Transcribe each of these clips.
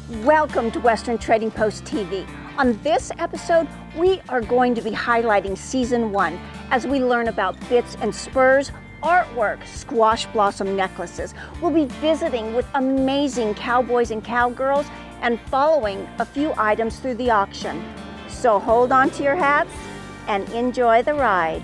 Welcome to Western Trading Post TV. On this episode, we are going to be highlighting Season 1 as we learn about bits and spurs, artwork, squash blossom necklaces. We'll be visiting with amazing cowboys and cowgirls and following a few items through the auction. So hold on to your hats and enjoy the ride.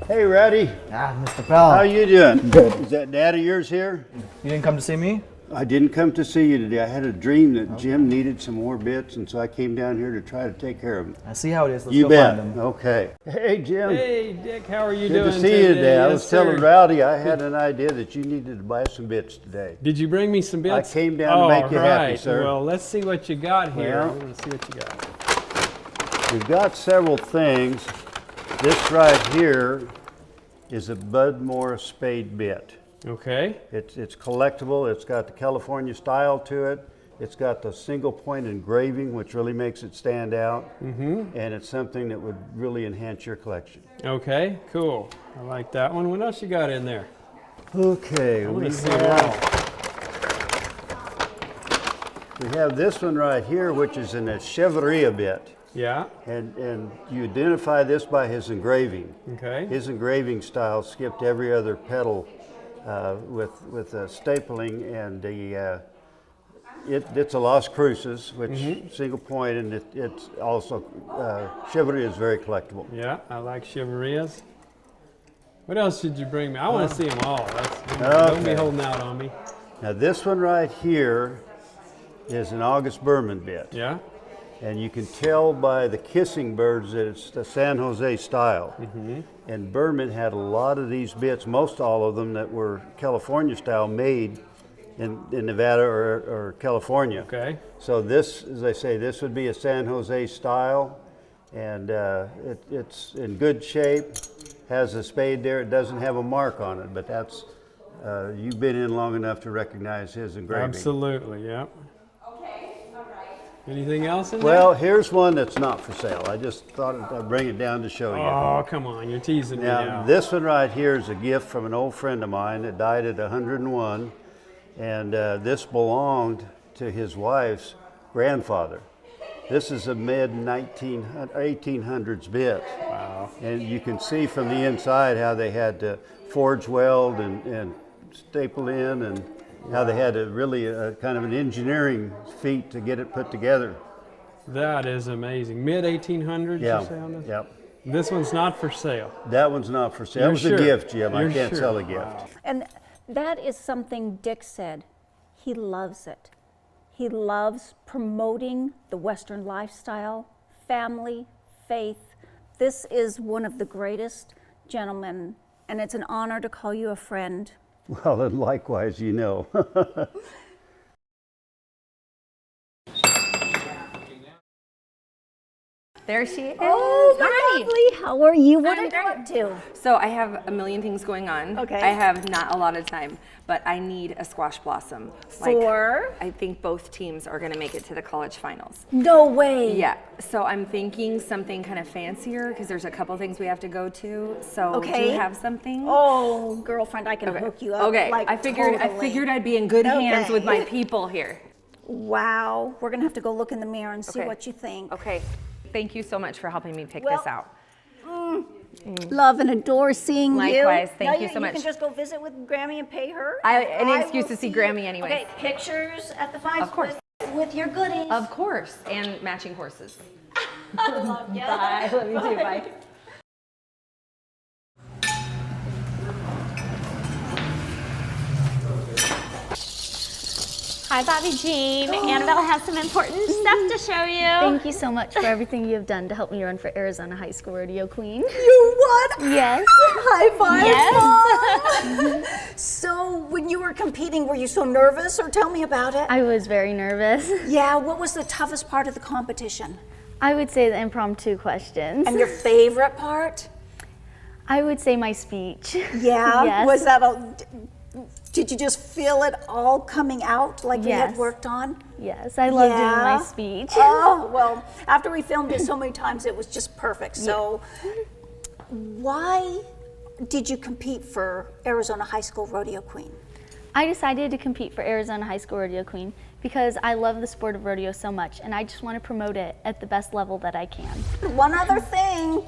Hey, Roddy. Mr. Bell. How you doing? Good. Is that dad of yours here? You didn't come to see me? I didn't come to see you today. I had a dream that Jim needed some more bits, and so I came down here to try to take care of him. I see how it is. Let's You go bet. find them. Okay. Hey, Jim. Hey, Dick, how are you Good doing to see you today. I Yes, was telling sir. Rowdy I had an idea that you needed to buy some bits today. Did you bring me some bits? I came down to make you happy, sir. Well, let's see what you got here. Well- I want to see what you got. We've got several things. This right here is a Bud Morris spade bit. Okay. It's collectible. It's got the California style to it. It's got the single point engraving, which really makes it stand out. And it's something that would really enhance your collection. Okay, cool. I like that one. What else you got in there? Okay, I want we to see them all. have this one right here, which is in a chevaleria bit. Yeah. And you identify this by his engraving. Okay. His engraving style skipped every other pedal with stapling, and it's a Las Cruces, which single point, and it's also chivalry is very collectible. Yeah, I like chivalrias. What else did you bring me? I want to see them all. Don't be Okay. holding out on me. Now this one right here is an August Berman bit, Yeah. and you can tell by the kissing birds that it's the San Jose style. And Berman had a lot of these bits, most all of them that were California style, made in Nevada or California. Okay. So this, as I say, this would be a San Jose style, and it's in good shape, has a spade there. It doesn't have a mark on it, but that's, you've been in long enough to recognize his engraving. Absolutely, yeah. Anything else in Well, here's one that's not for sale. I just thought I'd bring it down to show there? you. Oh, come on. You're teasing me Now, now. this one right here is a gift from an old friend of mine that died at 101, and this belonged to his wife's grandfather. This is a mid-1800s bit. Wow. And you can see from the inside how they had to forge weld and staple in, and how they had to really kind of an engineering feat to get it put together. That is amazing. Mid-1800s, Yeah, you say on this? yep. This one's not for sale. That one's not for sale. That You're was sure? a gift, Jim. I You're can't sure? sell a gift. Wow. And that is something Dick said. He loves it. He loves promoting the Western lifestyle, family, faith. This is one of the greatest gentlemen, and it's an honor to call you a friend. Well, and likewise, you know. There she is. Oh, Hi. lovely. How are you? What are I'm you up to? So I have a million things going on. Okay. I have not a lot of time, but I need a squash blossom. For? I think both teams are going to make it to the college finals. No way. Yeah. So I'm thinking something kind of fancier because there's a couple things we have to go to. So do Okay. you have something? Oh, girlfriend, I can hook you up. Okay. Like, I figured totally. I'd be in good hands with Okay. my people here. Wow. We're going to have to go look in the mirror and see Okay. what you think. Okay. Thank you so much for helping me pick Well, this out. Love and adore seeing you. Likewise. Thank Now you so much. You can just go visit with Grammy and pay her. Any I excuse will to see you- Grammy anyways. Okay, pictures at the five. Of course. With your goodies. Of course. And matching horses. I love you. Bye. Love you too. Bye. Hi, Bobby Jean. Annabelle has some important stuff to show you. Thank you so much for everything you have done to help me run for Arizona High School Rodeo Queen. You what? Yes. High five, Mom. So when you were competing, were you so nervous, or tell me about it? I was very nervous. Yeah, what was the toughest part of the competition? I would say the impromptu questions. And your favorite part? I would say my speech. Yeah, Yes. was that did you just feel it all coming out like you had Yes. worked on? Yes, I love doing Yeah. my speech. Oh, well, after we filmed it so many times, it was just perfect. So why did you compete for Arizona High School Rodeo Queen? I decided to compete for Arizona High School Rodeo Queen because I love the sport of rodeo so much, and I just want to promote it at the best level that I can. One other thing,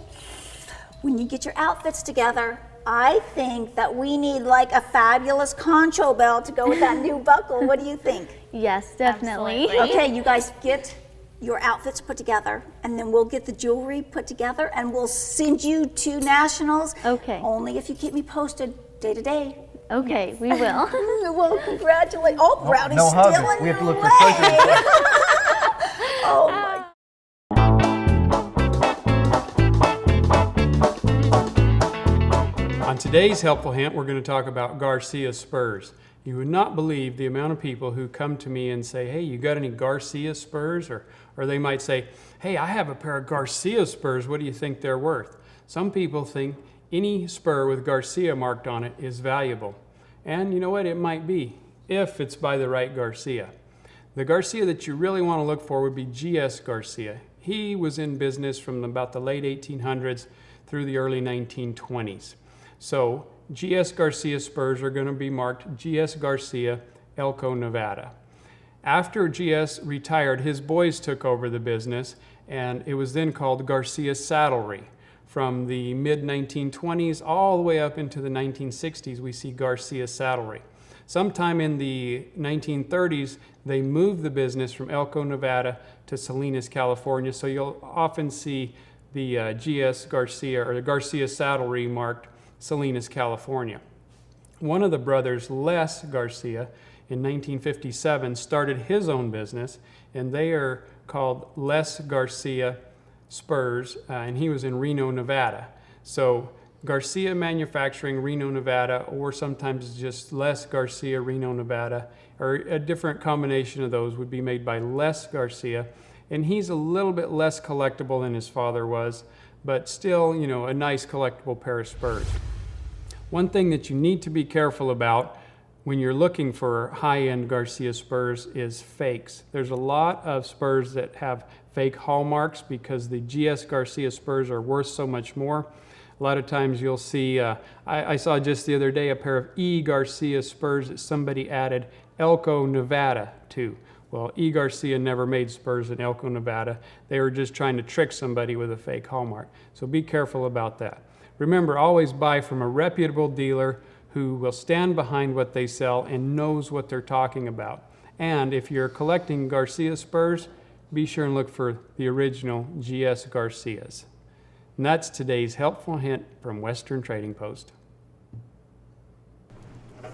when you get your outfits together, I think that we need like a fabulous concho belt to go with that new buckle. What do you think? Yes, definitely. Okay, you guys get your outfits put together, and then we'll get the jewelry put together, and we'll send you to nationals. Okay. Only if you keep me posted day to day. Okay, we will. Well, congratulations. Oh, Rowdy's no still hugging. in We have to your look for way. treasure. Oh my. On today's helpful hint, we're going to talk about Garcia spurs. You would not believe the amount of people who come to me and say, hey, you got any Garcia spurs? Or they might say, hey, I have a pair of Garcia spurs. What do you think they're worth? Some people think any spur with Garcia marked on it is valuable. And you know what? It might be, if it's by the right Garcia. The Garcia that you really want to look for would be G.S. Garcia. He was in business from about the late 1800s through the early 1920s. So G.S. Garcia spurs are going to be marked G.S. Garcia, Elko, Nevada. After G.S. retired, his boys took over the business, and it was then called Garcia Saddlery. From the mid-1920s all the way up into the 1960s, we see Garcia Saddlery. Sometime in the 1930s, they moved the business from Elko, Nevada to Salinas, California, so you'll often see the G.S. Garcia or the Garcia Saddlery marked Salinas, California. One of the brothers, Les Garcia, in 1957 started his own business, and they are called Les Garcia Spurs, and he was in Reno, Nevada. So Garcia Manufacturing, Reno, Nevada, or sometimes just Les Garcia, Reno, Nevada, or a different combination of those would be made by Les Garcia, and he's a little bit less collectible than his father was, but still, you know, a nice collectible pair of spurs. One thing that you need to be careful about when you're looking for high-end Garcia spurs is fakes. There's a lot of spurs that have fake hallmarks because the GS Garcia spurs are worth so much more. A lot of times you'll see, I saw just the other day a pair of E. Garcia spurs that somebody added Elko, Nevada to. Well, E. Garcia never made spurs in Elko, Nevada. They were just trying to trick somebody with a fake hallmark. So be careful about that. Remember, always buy from a reputable dealer who will stand behind what they sell and knows what they're talking about. And if you're collecting Garcia spurs, be sure and look for the original GS Garcias. And that's today's helpful hint from Western Trading Post. Hi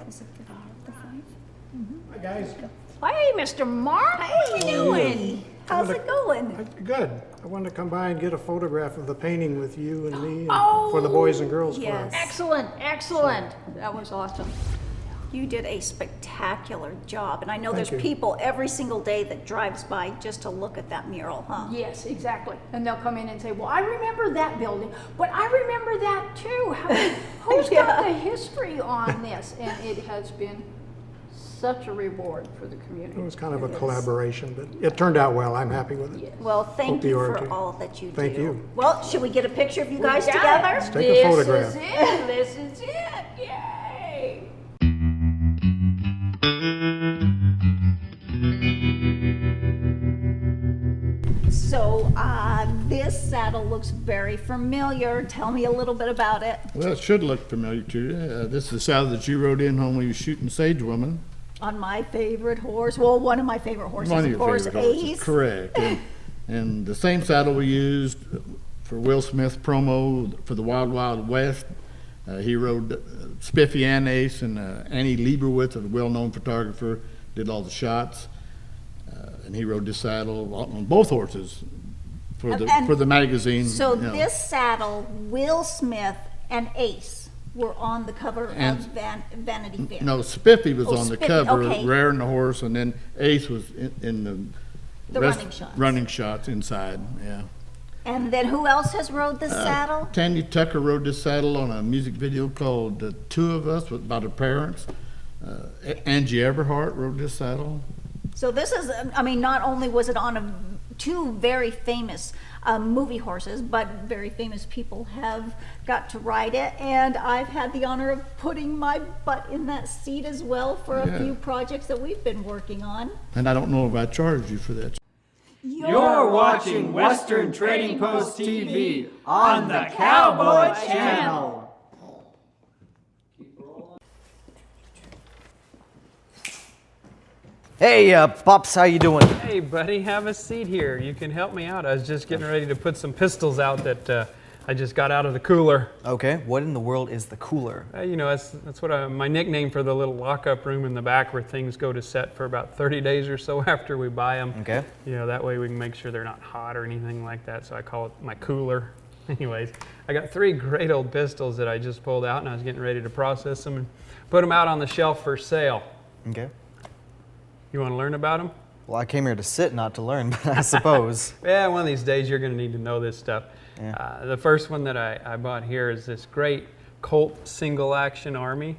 guys. Hey, Mr. Mark. How you doing? How's it going? Good. I wanted to come by and get a photograph of the painting with you and me and for the Boys and Girls Club. Excellent, excellent. That was awesome. You did a spectacular job, and I know there's you. people every single day that drives by just to look at that mural, huh? Yes, exactly. And they'll come in and say, well, I remember that building, but I remember that too. Who's got the history on this? And it has been such a reward for the community. It was kind of a collaboration, but it turned out well. I'm happy with it. Yes. Well, thank Hope you you are for too. all that you do. Thank you. Well, should we get a picture of you guys We got together? it. Let's take a photograph. This is it. This is it. Yay. So, this saddle looks very familiar. Tell me a little bit about it. Well, it should look familiar to you. This is the saddle that you rode in when we were shooting Sage Woman. On my favorite horse, well, one of my favorite horses, One of of your course, favorite horses, Ace. correct. And the same saddle we used for Will Smith's promo for the Wild Wild West. He rode Spiffy and Ace, and Annie Leibowitz, a well-known photographer, did all the shots, and he rode this saddle on both horses for the magazine. So you know. this saddle, Will Smith and Ace were on the cover of Vanity Fair. No, Spiffy was on the Spiffy, cover, okay. rearing the horse, and then Ace was in The running shots. running shots inside, yeah. And then who else has rode this saddle? Tanya Tucker rode this saddle on a music video called The Two of Us about her parents. Angie Everhart rode this saddle. So this is, I mean, not only was it on two very famous movie horses, but very famous people have got to ride it. And I've had the honor of putting my butt in that seat as well for a few projects that we've been working on. And I don't know if I charged you for that. You're watching Western Trading Post TV on the Cowboy Channel. Hey, Pops, how you doing? Hey, buddy, have a seat here. You can help me out. I was just getting ready to put some pistols out that I just got out of the cooler. Okay, what in the world is the cooler? You know, that's what my nickname for the little lockup room in the back where things go to set for about 30 days or so after we buy them. Okay. You know, that way we can make sure they're not hot or anything like that, so I call it my cooler. Anyways, I got 3 great old pistols that I just pulled out, and I was getting ready to process them and put them out on the shelf for sale. Okay. You want to learn about them? Well, I came here to sit, not to learn, but I suppose. Yeah, one of these days you're going to need to know this stuff. Yeah. The first one that I bought here is this great Colt single action Army.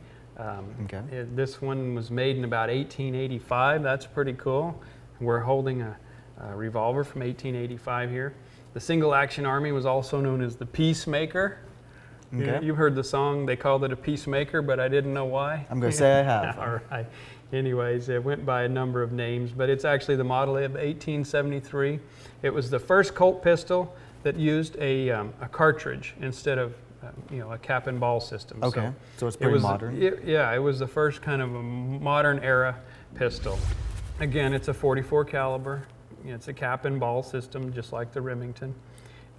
This one was made in about 1885. That's pretty cool. We're holding a revolver from 1885 here. The single action Army was also known as the Peacemaker. Okay. You've heard the song, they called it a Peacemaker, but I didn't know why. I'm going to say I have. All right. Anyways, it went by a number of names, but it's actually the model of 1873. It was the first Colt pistol that used a cartridge instead of a cap and ball system. Okay, so it's pretty modern. It was the first kind of a modern era pistol. Again, it's a .44 caliber. It's a cap and ball system, just like the Remington.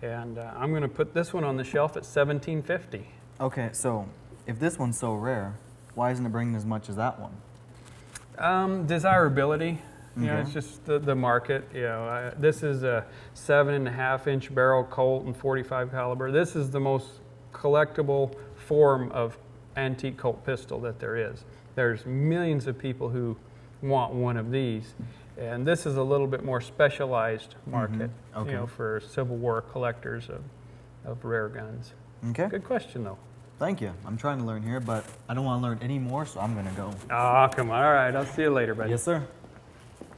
And I'm going to put this one on the shelf at $17.50. Okay, so if this one's so rare, why isn't it bringing as much as that one? Desirability. It's just the market. This is a 7.5-inch barrel Colt and .45 caliber. This is the most collectible form of antique Colt pistol that there is. There's millions of people who want one of these, and this is a little bit more specialized market. For Civil War collectors of rare guns. Okay. Good question, though. Thank you. I'm trying to learn here, but I don't want to learn any more, so I'm going to go. Oh, come on. All right. I'll see you later, buddy. Yes, sir.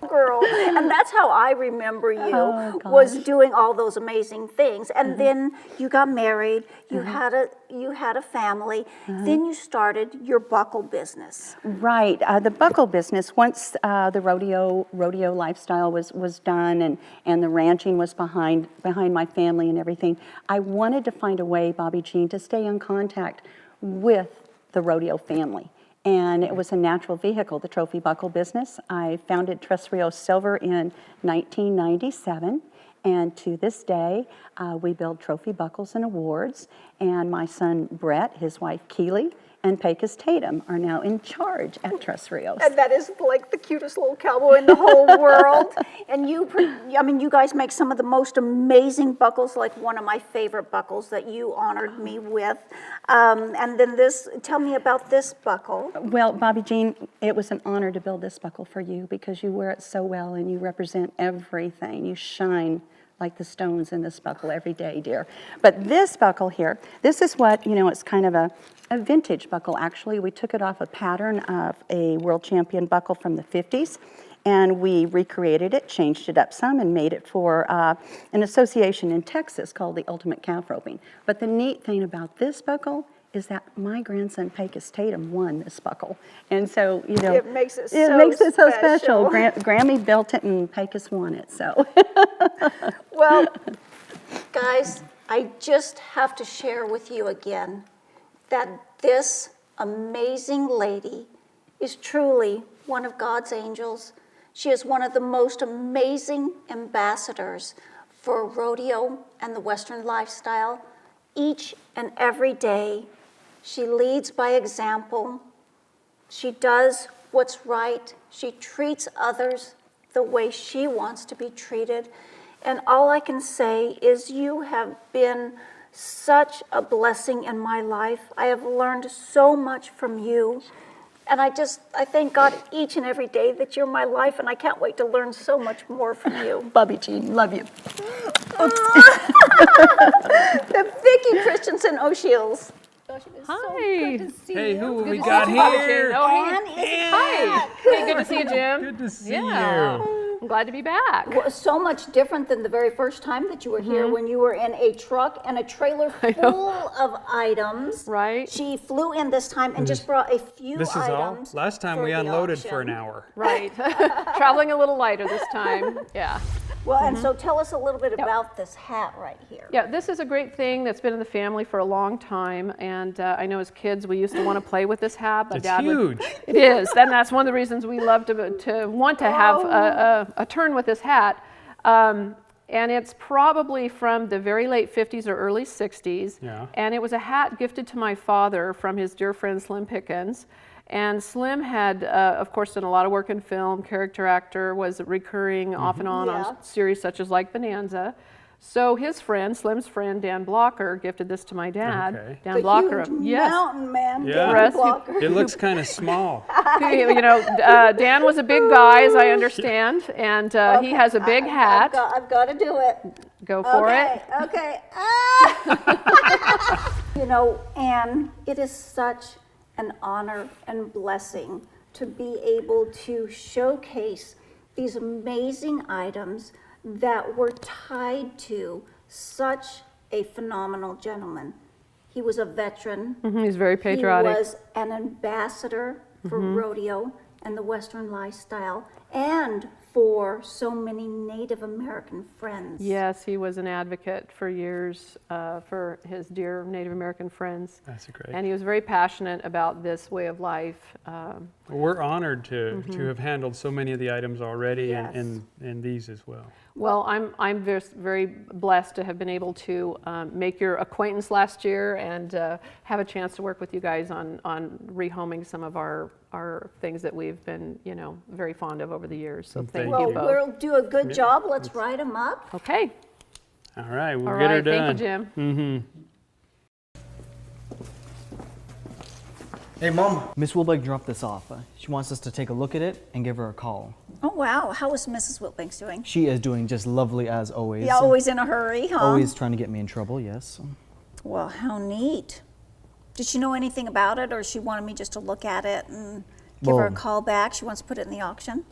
Girl, and that's how I remember you, was doing all those amazing things. And then you got married, you had a family, then you started your buckle business. Right, the buckle business, once the rodeo lifestyle was done and the ranching was behind my family and everything, I wanted to find a way, Bobby Jean, to stay in contact with the rodeo family. And it was a natural vehicle, the trophy buckle business. I founded Tres Rios Silver in 1997, and to this day, we build trophy buckles and awards. And my son Brett, his wife Keely, and Pecos Tatum are now in charge at Tres Rios. And that is like the cutest little cowboy in the whole world. And you guys make some of the most amazing buckles, like one of my favorite buckles that you honored me with. And then tell me about this buckle. Well, Bobby Jean, it was an honor to build this buckle for you because you wear it so well and you represent everything. You shine like the stones in this buckle every day, dear. But this buckle here, this is what, it's kind of a vintage buckle, actually. We took it off a pattern of a world champion buckle from the 50s, and we recreated it, changed it up some, and made it for an association in Texas called the Ultimate Calf Roping. But the neat thing about this buckle is that my grandson Pecos Tatum won this buckle, and so it makes it so special. Grammy built it, and Pecos won it. So, well, guys, I just have to share with you again that this amazing lady is truly one of God's angels. She is one of the most amazing ambassadors for rodeo and the Western lifestyle. Each and every day, she leads by example. She does what's right, She treats others the way she wants to be treated. And all I can say is you have been such a blessing in my life. I have learned so much from you. And I thank God each and every day that you're my life, and I can't wait to learn so much more from you. Bobby Jean, love you. The Vicki Christensen O'Sheils. Hi. Hey, who Good we to got see you, here? Oh, Ann is hi. back. Hey, good to see you, Jim. Good to see Yeah. you. I'm glad to be back. Well, so much different than the very first time that you were here when you were in a truck and a trailer full of items. Right. She flew in this time and just brought a few This is all? items. Last time for we the unloaded auction. for an hour. Right. Traveling a little lighter this time. Yeah. Well, and so tell us a little bit about this hat right here. Yeah, this is a great thing that's been in the family for a long time, and I know as kids we used to want to play with this hat. But It's Dad huge. It is, and that's one of the reasons we love to want to have a turn with this hat. And it's probably from the very late 50s or early 60s. Yeah. And it was a hat gifted to my father from his dear friend Slim Pickens. And Slim had, of course, done a lot of work in film, character actor, was recurring off and on series such as like Bonanza. So his friend, Slim's friend, Dan Blocker, gifted this to my dad. Okay. Dan The Blocker, huge yes. mountain man, Yeah. Dan Rest- Blocker. It looks kind of small. You know, Dan was a big guy, as I understand, and he has a big hat. I've got to do it. Go for it. Okay. Ah! You know, Anne, it is such an honor and blessing to be able to showcase these amazing items that were tied to such a phenomenal gentleman. He was a veteran. He's very patriotic. He was an ambassador for rodeo and the Western lifestyle, and for so many Native American friends. Yes, he was an advocate for years for his dear Native American friends. That's great. And he was very passionate about this way of life. We're honored to have handled so many of the items already Yes. and these as well. Well, I'm very blessed to have been able to make your acquaintance last year and have a chance to work with you guys on rehoming some of our things that we've been, you know, very fond of over the years. So thank Well, you both. we'll do a good job. Let's write them up. Okay. All right, we'll All get her right. done. Thank you, Jim. Hey, Mom. Miss Wilbeck dropped this off. She wants us to take a look at it and give her a call. Oh, wow. How is Mrs. Wilbanks doing? She is doing just lovely as always. Yeah, always in a hurry, huh? Always trying to get me in trouble, yes. Well, how neat. Did she know anything about it, or she wanted me just to look at it and give her a Well- call back? She wants to put it in the auction?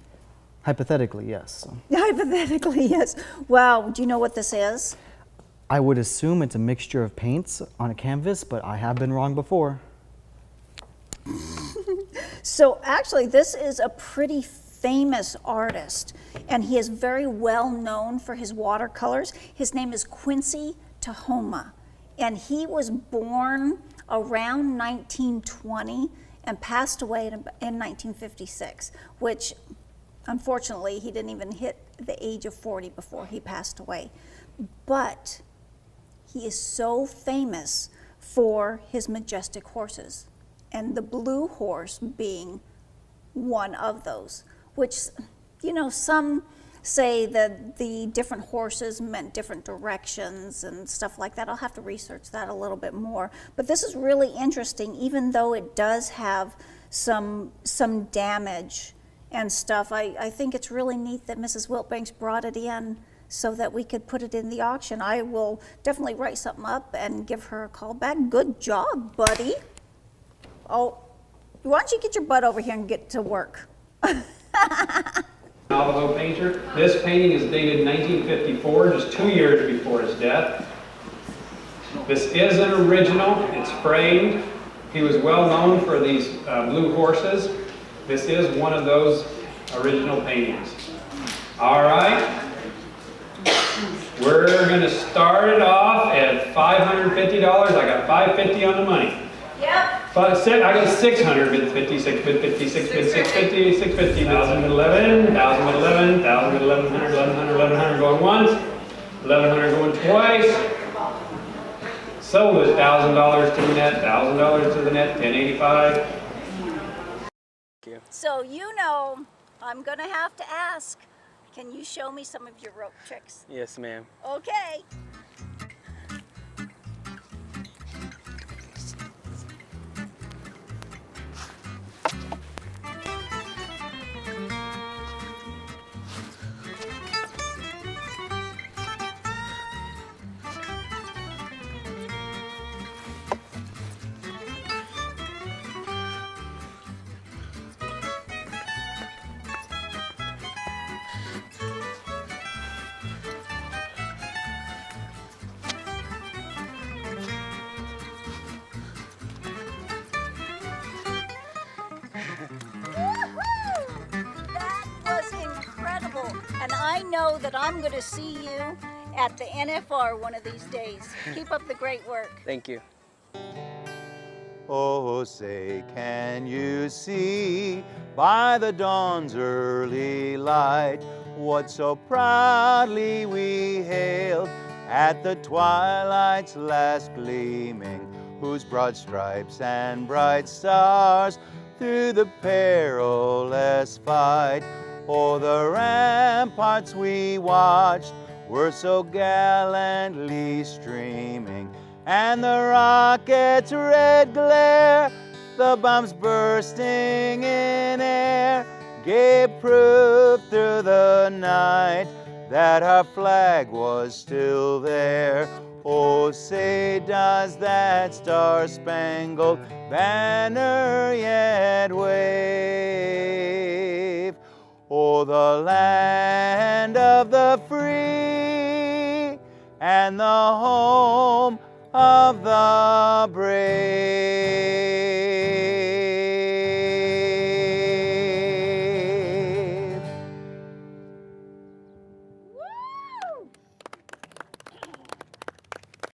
Hypothetically, yes. Hypothetically, yes. Wow, do you know what this is? I would assume it's a mixture of paints on a canvas, but I have been wrong before. So actually, this is a pretty famous artist, and he is very well known for his watercolors. His name is Quincy Tahoma, and he was born around 1920 and passed away in 1956, which unfortunately he didn't even hit the age of 40 before he passed away. But he is so famous for his majestic horses, and the blue horse being one of those, which, you know, some say that the different horses meant different directions and stuff like that. I'll have to research that a little bit more. But this is really interesting, even though it does have some damage and stuff. I think it's really neat that Mrs. Wilbanks brought it in so that we could put it in the auction. I will definitely write something up and give her a call back. Good job, buddy. Oh, why don't you get your butt over here and get to work? Navajo painter. This painting is dated 1954, just 2 years before his death. This is an original. It's framed. He was well known for these blue horses. This is one of those original paintings. All right. We're going to start it off at $550. I got $550 on the money. Yep. I got 650, 650, 650, 650, 1,011, 1,011, 1,011, 1,100, 1,100 going once, 1,100 going twice. Sold it $1,000 to the net, $1,000 to the net, $1,085. So you know I'm gonna have to ask, can you show me some of your rope tricks? Yes, ma'am. Okay. That was incredible. And I know that I'm going to see you at the NFR one of these days. Keep up the great work. Thank you. Oh, say, can you see by the dawn's early light what so proudly we hailed at the twilight's last gleaming, whose broad stripes and bright stars through the perilous fight o'er the ramparts we watched were so gallantly streaming, and the rocket's red glare, the bombs bursting in air, gave proof through the night that our flag was still there. Oh, say, does that star-spangled banner yet wave o'er the land of the free and the home of the brave?